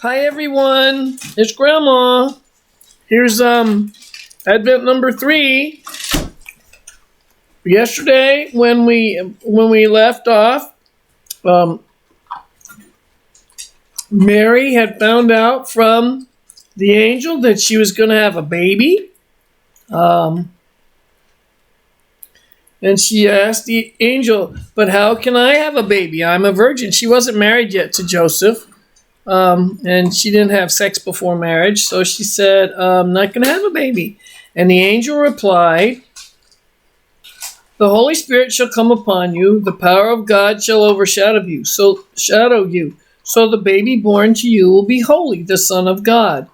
Hi everyone, it's Grandma. Here's Advent number 3. Yesterday when we left off, Mary had found out from the angel that she was going to have a baby. And she asked the angel, "But how can I have a baby? I'm a virgin." She wasn't married yet to Joseph. And she didn't have sex before marriage, so she said, "I'm not going to have a baby." And the angel replied, "The Holy Spirit shall come upon you, the power of God shall overshadow you. So the baby born to you will be holy, the Son of God.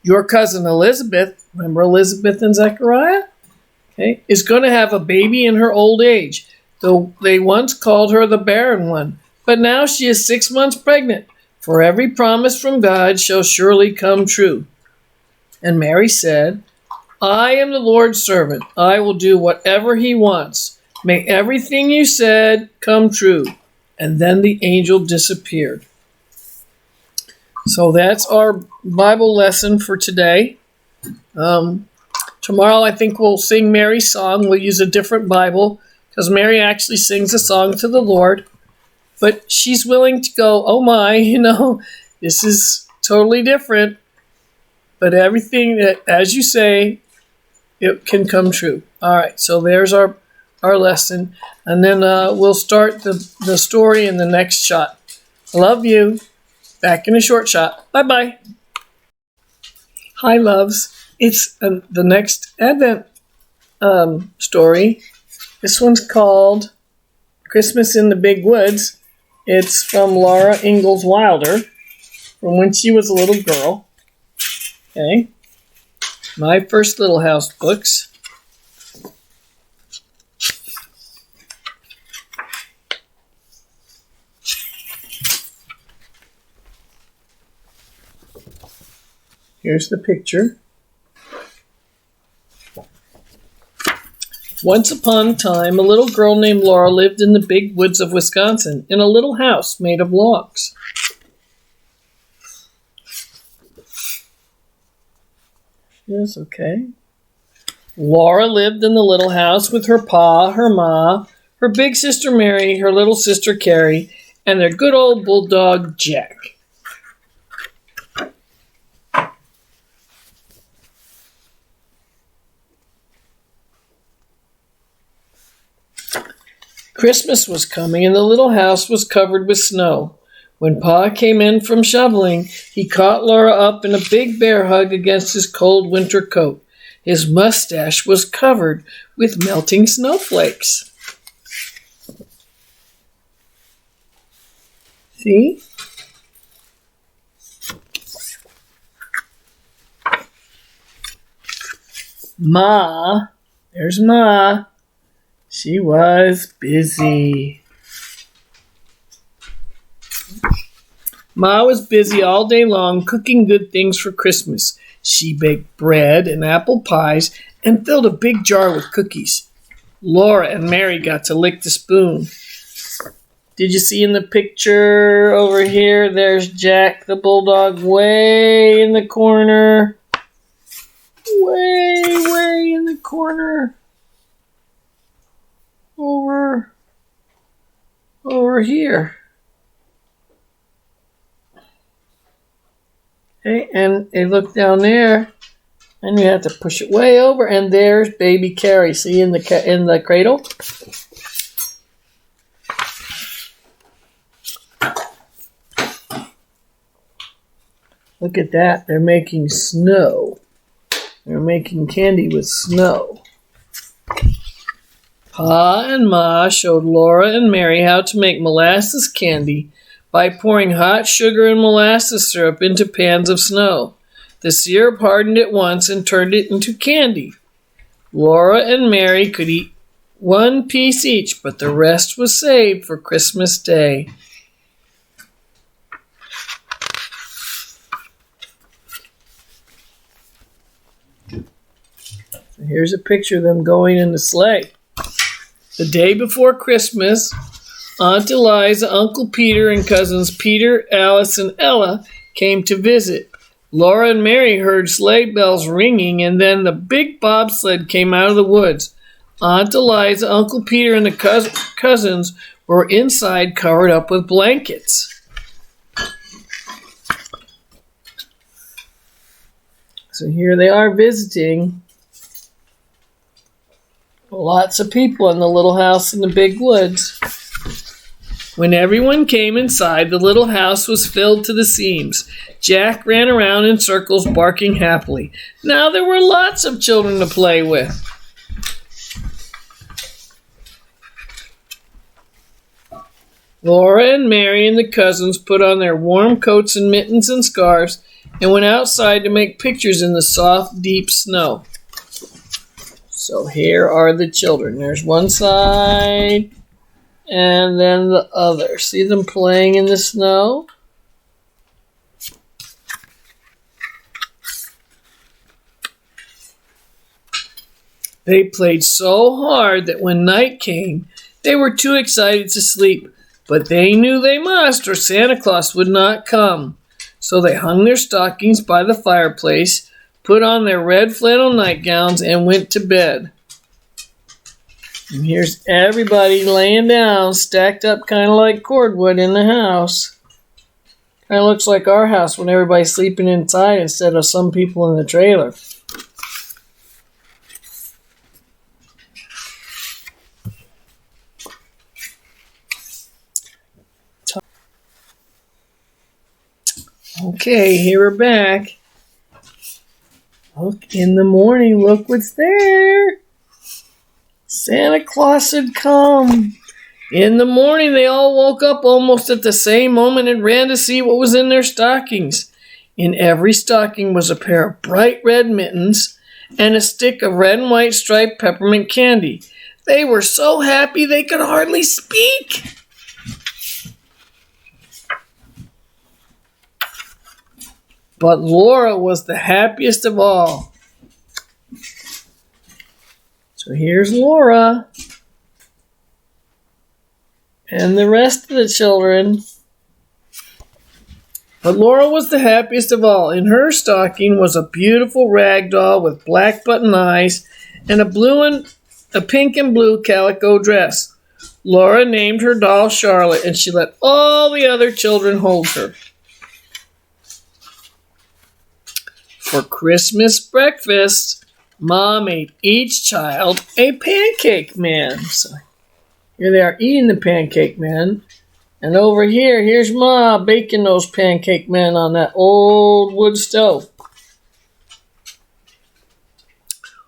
Your cousin Elizabeth," remember Elizabeth and Zechariah? Okay, "is going to have a baby in her old age, though they once called her the barren one. But now she is 6 months pregnant. For every promise from God shall surely come true." And Mary said, "I am the Lord's servant. I will do whatever he wants. May everything you said come true." And then the angel disappeared. So that's our Bible lesson for today. Tomorrow I think we'll sing Mary's song. We'll use a different Bible because Mary actually sings a song to the Lord. But she's willing to go, "Oh my, this is totally different." But everything that, as you say, it can come true. All right, so there's our lesson. And then we'll start the story in the next shot. I love you. Back in a short shot. Bye-bye. Hi, loves. It's the next Advent story. This one's called Christmas in the Big Woods. It's from Laura Ingalls Wilder, from when she was a little girl. Okay. My First Little House books. Here's the picture. Once upon a time, a little girl named Laura lived in the big woods of Wisconsin in a little house made of logs. Yes, okay. Laura lived in the little house with her pa, her ma, her big sister Mary, her little sister Carrie, and their good old bulldog Jack. Christmas was coming, and the little house was covered with snow. When Pa came in from shoveling, he caught Laura up in a big bear hug against his cold winter coat. His mustache was covered with melting snowflakes. See? Ma, there's Ma. She was busy. Ma was busy all day long cooking good things for Christmas. She baked bread and apple pies and filled a big jar with cookies. Laura and Mary got to lick the spoon. Did you see in the picture over here? There's Jack the bulldog way in the corner. Way in the corner. Over here. Okay, and they look down there, and you have to push it way over, and there's baby Carrie. See in the cradle? Look at that. They're making snow. They're making candy with snow. Pa and Ma showed Laura and Mary how to make molasses candy by pouring hot sugar and molasses syrup into pans of snow. The syrup hardened at once and turned it into candy. Laura and Mary could eat one piece each, but the rest was saved for Christmas Day. Here's a picture of them going in the sleigh. The day before Christmas, Aunt Eliza, Uncle Peter, and cousins Peter, Alice, and Ella came to visit. Laura and Mary heard sleigh bells ringing, and then the big bobsled came out of the woods. Aunt Eliza, Uncle Peter, and the cousins were inside, covered up with blankets. So here they are visiting. Lots of people in the little house in the big woods. When everyone came inside, the little house was filled to the seams. Jack ran around in circles, barking happily. Now there were lots of children to play with. Laura and Mary and the cousins put on their warm coats and mittens and scarves and went outside to make pictures in the soft, deep snow. So here are the children. There's one side and then the other. See them playing in the snow? They played so hard that when night came, they were too excited to sleep. But they knew they must, or Santa Claus would not come. So they hung their stockings by the fireplace, put on their red flannel nightgowns, and went to bed. And here's everybody laying down, stacked up kind of like cordwood in the house. Kind of looks like our house when everybody's sleeping inside instead of some people in the trailer. Okay, here we're back. Look, in the morning, look what's there. Santa Claus had come. In the morning, they all woke up almost at the same moment and ran to see what was in their stockings. In every stocking was a pair of bright red mittens and a stick of red and white striped peppermint candy. They were so happy they could hardly speak. But Laura was the happiest of all. So here's Laura and the rest of the children. But Laura was the happiest of all. In her stocking was a beautiful rag doll with black button eyes and a pink and blue calico dress. Laura named her doll Charlotte, and she let all the other children hold her. For Christmas breakfast, Mom made each child a pancake man. So here they are eating the pancake man. And over here, here's Ma baking those pancake men on that old wood stove.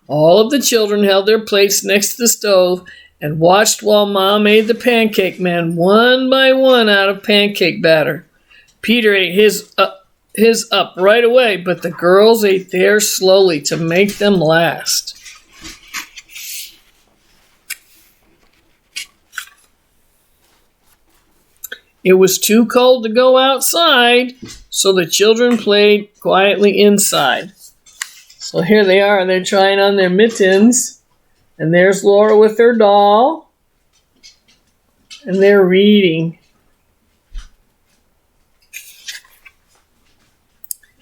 All of the children held their plates next to the stove and watched while Ma made the pancake men one by one out of pancake batter. Peter ate his up right away, but the girls ate theirs slowly to make them last. It was too cold to go outside, so the children played quietly inside. So here they are, they're trying on their mittens, and there's Laura with her doll, and they're reading.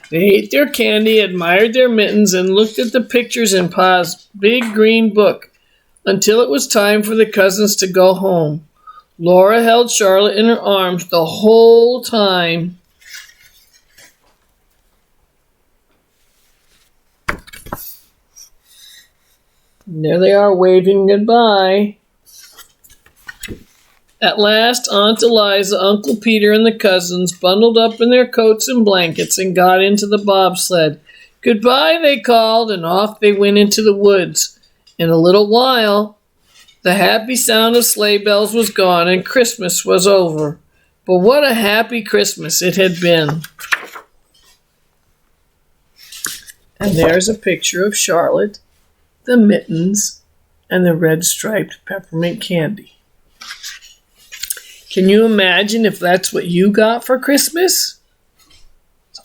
They ate their candy, admired their mittens, and looked at the pictures in Pa's big green book until it was time for the cousins to go home. Laura held Charlotte in her arms the whole time. And there they are waving goodbye. At last, Aunt Eliza, Uncle Peter, and the cousins bundled up in their coats and blankets and got into the bobsled. Goodbye, they called, and off they went into the woods. In a little while, the happy sound of sleigh bells was gone and Christmas was over. But what a happy Christmas it had been. And there's a picture of Charlotte, the mittens, and the red striped peppermint candy. Can you imagine if that's what you got for Christmas?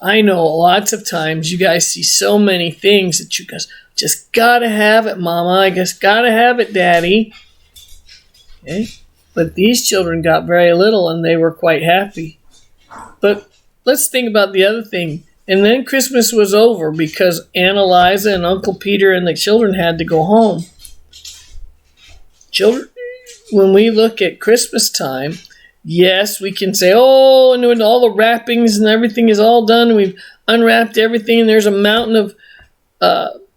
I know lots of times you guys see so many things that you guys just gotta have it, Mama. I just gotta have it, Daddy. Okay? But these children got very little and they were quite happy. But let's think about the other thing. And then Christmas was over because Aunt Eliza and Uncle Peter and the children had to go home. Children, when we look at Christmas time, yes, we can say, oh, and when all the wrappings and everything is all done, we've unwrapped everything, and there's a mountain of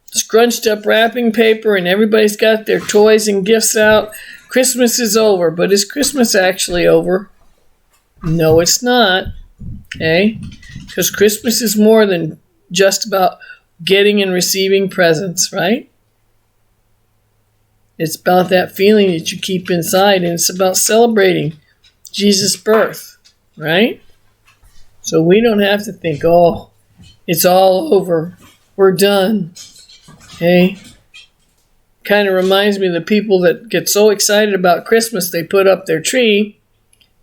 scrunched up wrapping paper, and everybody's got their toys and gifts out. Christmas is over. But is Christmas actually over? No, it's not. Okay? Because Christmas is more than just about getting and receiving presents, right? It's about that feeling that you keep inside, and it's about celebrating Jesus' birth, right? So we don't have to think, oh, it's all over. We're done. Okay? Kind of reminds me of the people that get so excited about Christmas, they put up their tree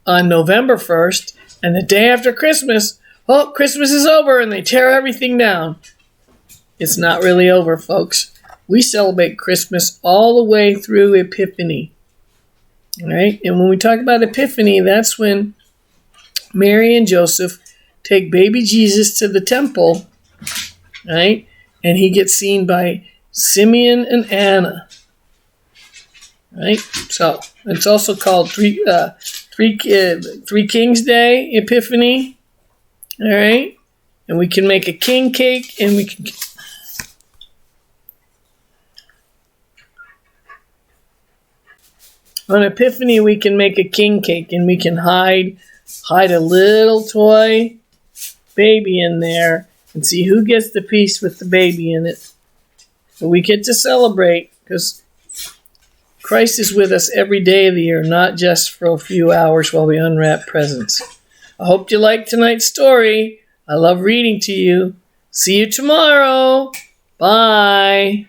on November 1st, and the day after Christmas, oh, Christmas is over, and they tear everything down. It's not really over, folks. We celebrate Christmas all the way through Epiphany. All right? And when we talk about Epiphany, that's when Mary and Joseph take baby Jesus to the temple, right? And he gets seen by Simeon and Anna, right? So it's also called Three Kings Day, Epiphany, all right? And we can make a king cake, and we can... On Epiphany, we can make a king cake, and we can hide a little toy baby in there and see who gets the piece with the baby in it. So we get to celebrate because Christ is with us every day of the year, not just for a few hours while we unwrap presents. I hope you liked tonight's story. I love reading to you. See you tomorrow. Bye.